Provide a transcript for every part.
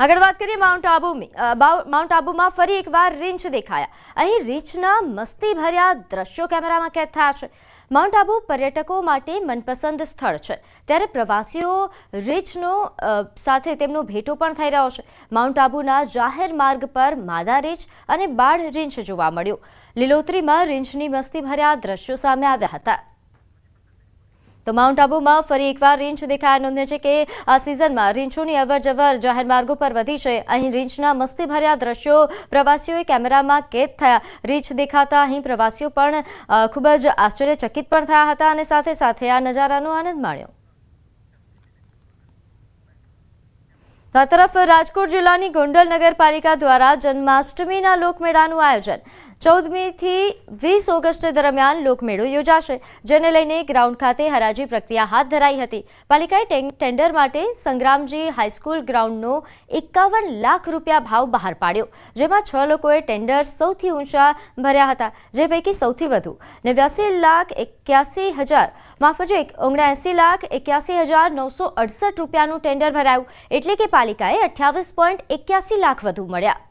આગળ વાત કરીએ માઉન્ટ આબુમાં ફરી એકવાર રીંછ દેખાયા। અહીં રીંછના મસ્તીભર્યા દ્રશ્યો કેમેરામાં કેદ થયા છે। માઉન્ટ આબુ પર્યટકો માટે મનપસંદ સ્થળ છે, ત્યારે પ્રવાસીઓ રીંછનો સાથે તેમનો ભેટો પણ થઈ રહ્યો છે। માઉન્ટ આબુના જાહેર માર્ગ પર માદા રીંછ અને બાળ રીંછ જોવા મળ્યો। લીલોતરીમાં રીંછની મસ્તીભર્યા દ્રશ્યો સામે આવ્યા હતા। તો માઉન્ટ આબુમાં ફરી એકવાર રીંછ દેખાયા। નોંધે છે કે આ સિઝનમાં રીંછોની અવરજવર જાહેર માર્ગો પર વધી છે। અહીં રીંછના મસ્તીભર્યા દ્રશ્યો પ્રવાસીઓએ કેમેરામાં કેદ થયા। રીંછ દેખાતા અહીં પ્રવાસીઓ પણ ખૂબ જ આશ્ચર્યચકિત પણ થયા હતા અને સાથે સાથે આ નજારાનો આનંદ માણ્યો। તો આ તરફ રાજકોટ જિલ્લાની ગોંડલ નગરપાલિકા દ્વારા જન્માષ્ટમીના લોકમેળાનું આયોજન 14મી થી 20 ઓગસ્ટ દરમિયાન લોકમેળો યોજાશે, જેને લઈને ગ્રાઉન્ડ ખાતે હરાજી પ્રક્રિયા હાથ ધરાઈ હતી। પાલિકાએ ટેન્ડર માટે સંગ્રામજી હાઈસ્કૂલ ગ્રાઉન્ડનો 51 લાખ રૂપિયા ભાવ બહાર પાડ્યો, જેમાં 6 લોકોએ ટેન્ડર સૌથી ઊંચા ભર્યા હતા, જે પૈકી સૌથી વધુ 79,81,968 રૂપિયાનું ટેન્ડર ભરાયું, એટલે કે પાલિકાએ 28.81 લાખ વધુ મળ્યા।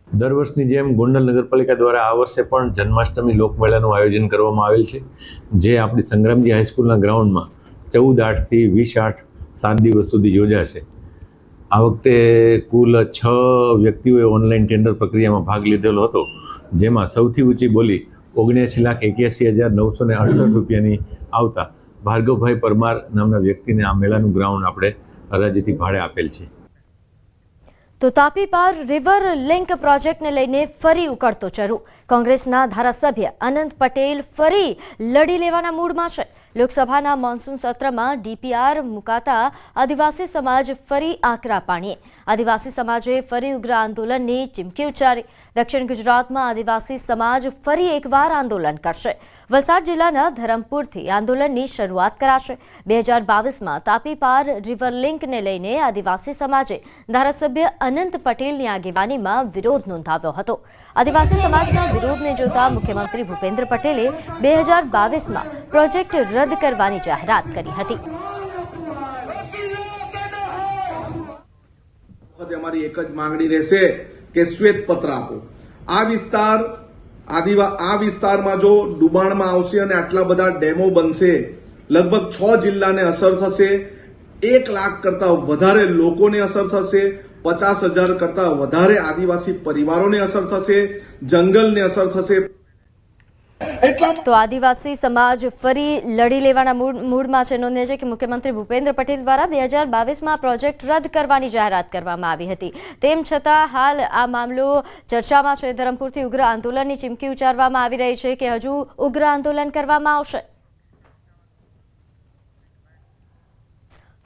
દર વર્ષની જેમ ગોંડલ નગરપાલિકા દ્વારા આ વર્ષે પણ જન્માષ્ટમી લોકમેળાનું આયોજન કરવામાં આવેલ છે, જે આપણી સંગ્રામજી હાઈસ્કૂલના ગ્રાઉન્ડમાં 14/8 થી 20/8 7 દિવસ સુધી યોજાશે। આ વખતે કુલ 6 વ્યક્તિઓએ ઓનલાઈન ટેન્ડર પ્રક્રિયામાં ભાગ લીધેલો હતો, જેમાં સૌથી ઊંચી બોલી 79,81,968 રૂપિયાની આવતા ભાર્ગવભાઈ પરમાર નામના વ્યક્તિને આ મેળાનું ગ્રાઉન્ડ આપણે હરાજીથી ભાડે આપેલ છે। તો તાપી પાર રિવર લિંક પ્રોજેક્ટને લઈને ફરી ઉકળતો ચર્ચો। કોંગ્રેસના ધારાસભ્ય અનંત પટેલ ફરી લડી લેવાના મૂડમાં છે। લોકસભાના મોન્સૂન સત્રમાં ડીપીઆર મુકાતા આદિવાસી સમાજ ફરી આકરા પાણીએ। આદિવાસી સમાજે ફરી ઉગ્ર આંદોલનની ચીમકી ઉચ્ચારી। દક્ષિણ ગુજરાતમાં આદિવાસી સમાજ ફરી એકવાર આંદોલન કરશે। વલસાડ જિલ્લાના ધરમપુરથી આંદોલનની શરૂઆત કરાશે। 2022માં તાપી પાર રિવર લિંકને લઈને આદિવાસી સમાજે ધારાસભ્ય અનંત પટેલની આગેવાનીમાં વિરોધ નોંધાવ્યો હતો। આદિવાસી સમાજના વિરોધને જોતા મુખ્યમંત્રી ભૂપેન્દ્ર પટેલે 2022માં પ્રોજેક્ટ રદ કરવાની જાહેરાત કરી હતી। અમારી એક જ માંગણી રહેશે કે શ્વેતપત્ર આપો। આ વિસ્તારમાં જો ડુબાણમાં આવશે અને આટલા બધા ડેમો બનશે, લગભગ 6 જિલ્લાને અસર થશે, 1 લાખ કરતા વધારે લોકોને અસર થશે, 50,000 કરતા વધારે આદિવાસી પરિવારોને અસર થશે, જંગલને અસર થશે। તો આદિવાસી સમાજ ફરી લડી લેવાના મૂડમાં છે। નોંધે છે કે મુખ્યમંત્રી ભૂપેન્દ્ર પટેલ દ્વારા 2022માં પ્રોજેક્ટ રદ કરવાની જાહેરાત કરવામાં આવી હતી, તેમ છતાં હાલ આ મામલો ચર્ચામાં છે। ધરમપુરથી ઉગ્ર આંદોલનની ચીમકી ઉચ્ચારવામાં આવી રહી છે કે હજુ ઉગ્ર આંદોલન કરવામાં આવશે।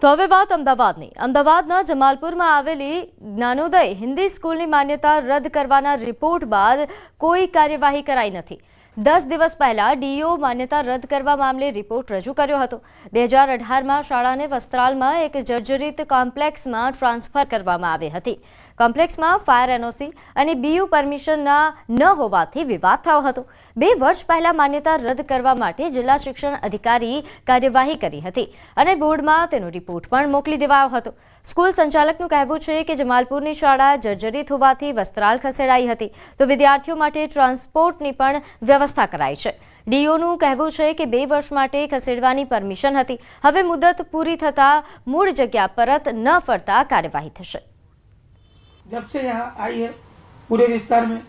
તો હવે વાત અમદાવાદની। અમદાવાદના જમાલપુરમાં આવેલી જ્ઞાનોદય હિન્દી સ્કૂલની માન્યતા રદ કરવાના રિપોર્ટ બાદ કોઈ કાર્યવાહી કરાઈ નથી। 10 દિવસ પહેલા ડીઓ માન્યતા રદ કરવા મામલે રિપોર્ટ રજૂ કર્યો હતો। 2018માં શાળાને વસ્ત્રાલમાં એક જર્જરિત કોમ્પ્લેક્સમાં ટ્રાન્સફર કરવામાં આવી હતી। કોમ્પ્લેક્સમાં ફાયર એનઓસી અને બીયુ પરમિશનના ન હોવાથી વિવાદ થયો હતો। 2 વર્ષ પહેલા માન્યતા રદ કરવા માટે જિલ્લા શિક્ષણ અધિકારી કાર્યવાહી કરી હતી અને બોર્ડમાં તેનો રિપોર્ટ પણ મોકલી દેવાયો હતો। સ્કૂલ સંચાલકનું કહેવું છે કે જમાલપુરની શાળા જર્જરિત હોવાથી વસ્ત્રાલ ખસેડાઈ હતી, તો વિદ્યાર્થીઓ માટે ટ્રાન્સપોર્ટની પણ વ્યવસ્થા કરાઈ છે। ડીઓનું કહેવું છે કે 2 વર્ષ માટે ખસેડવાની પરમિશન હતી, હવે મુદત પૂરી થતા મૂળ જગ્યા પરત ન ફરતા કાર્યવાહી થશે। जब से यहाँ आई है पूरे विस्तार में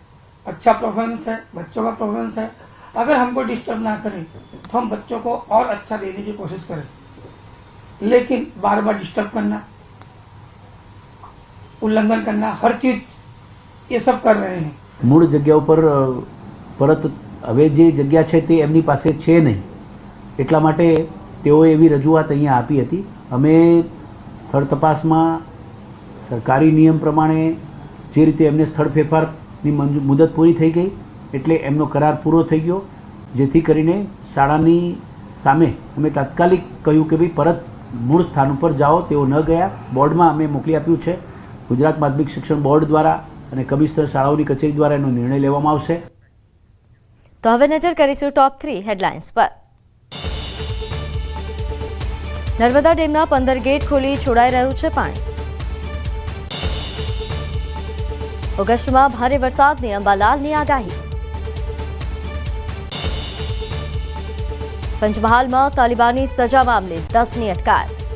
अच्छा परफॉर्मेंस है, बच्चों का परफॉर्मेंस है। अगर हमको डिस्टर्ब ना करें तो हम बच्चों को और अच्छा देने की कोशिश करें, लेकिन बार बार डिस्टर्ब करना, उल्लंघन करना, हर चीज ये सब कर रहे हैं। મૂળ જગ્યા ઉપર પરત હવે જે જગ્યા છે તે એમની પાસે છે નહીં, એટલા માટે તેઓએ એવી રજૂઆત અહીંયા આપી હતી। અમે સ્થળ તપાસમાં સરકારી નિયમ પ્રમાણે જે રીતે એમને સ્થળ ફેરફારની મુદત પૂરી થઈ ગઈ એટલે એમનો કરાર પૂરો થઈ ગયો, જેથી કરીને શાળાની સામે અમે તાત્કાલિક કહ્યું કે ભાઈ પરત મૂળ સ્થાન ઉપર જાઓ। તેઓ ન ગયા। બોર્ડમાં અમે મોકલી આપ્યું છે। ગુજરાત માધ્યમિક શિક્ષણ બોર્ડ દ્વારા અને કમિશનર શાળાઓની કચેરી દ્વારા એનો નિર્ણય લેવામાં આવશે। તો હવે નજર કરીશું ટોપ 3 હેડલાઇન્સ પર। નર્મદા ડેમના 15 ગેટ ખોલી છોડાઈ રહ્યું છે પાણી. ઓગસ્ટમાં ભારે વરસાદની અંબાલાલની આગાહી. પંચમહાલમાં તાલિબાની સજા મામલે 10ની અટકાયત.